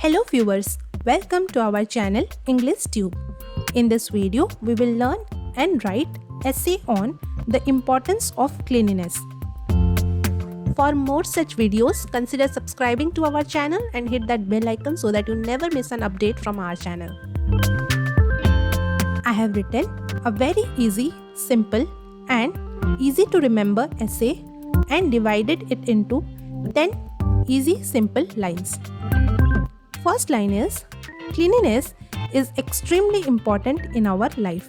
Hello viewers, welcome to our channel English Tube. In this video, we will learn and write essay on the importance of cleanliness. For more such videos, consider subscribing to our channel and hit that bell icon so that you never miss an update from our channel. I have written a very easy, simple and easy to remember essay and divided it into 10 easy simple lines. First line is, cleanliness is extremely important in our life.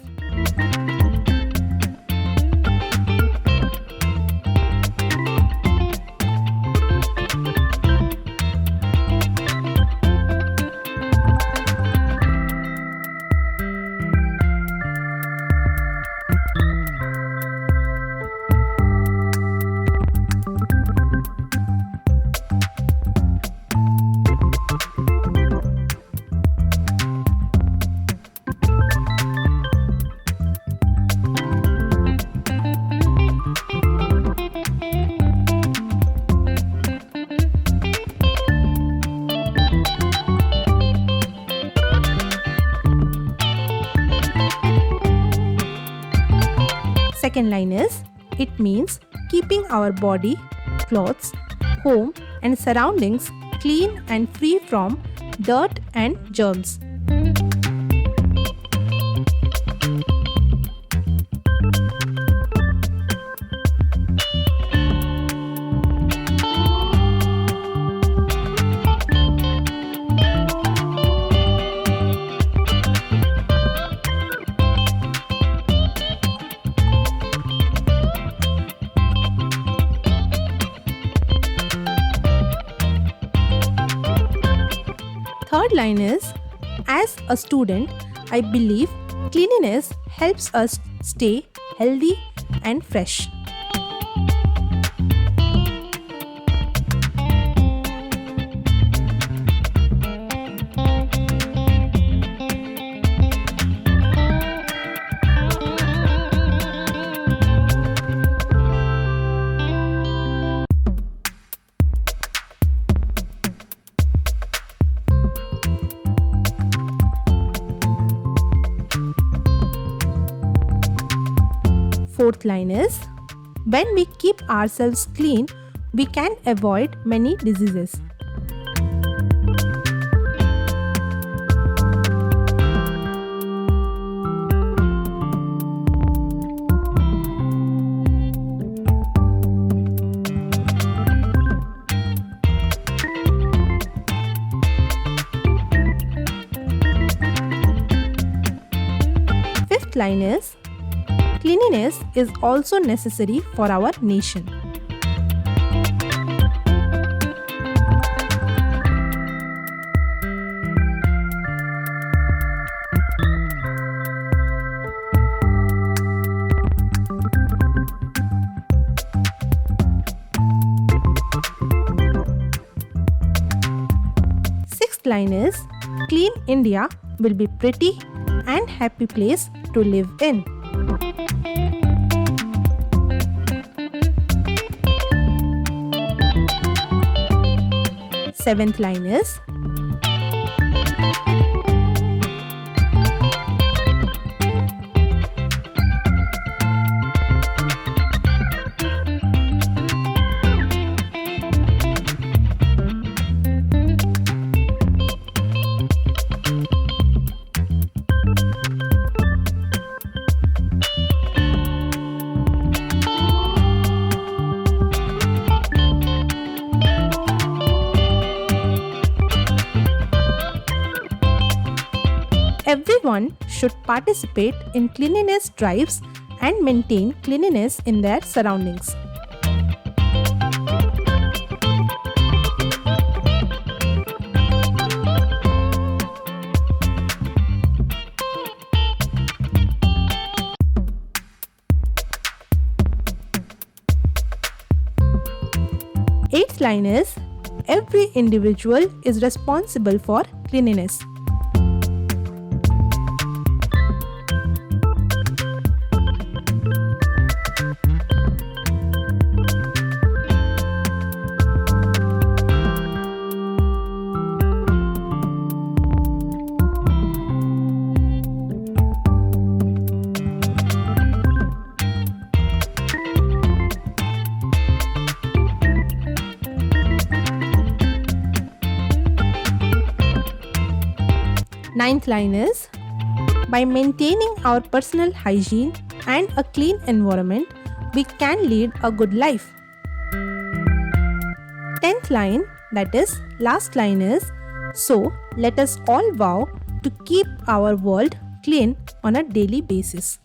Second line is, it means keeping our body, clothes, home and surroundings clean and free from dirt and germs. Third line is, as a student, I believe cleanliness helps us stay healthy and fresh. Fourth line is, when we keep ourselves clean, we can avoid many diseases. Fifth line is, cleanliness is also necessary for our nation. Sixth line is, clean India will be pretty and happy place to live in. Seventh line is, everyone should participate in cleanliness drives and maintain cleanliness in their surroundings. Eighth line is, every individual is responsible for cleanliness. Ninth line is, by maintaining our personal hygiene and a clean environment, we can lead a good life. 10th line, that is last line is, so let us all vow to keep our world clean on a daily basis.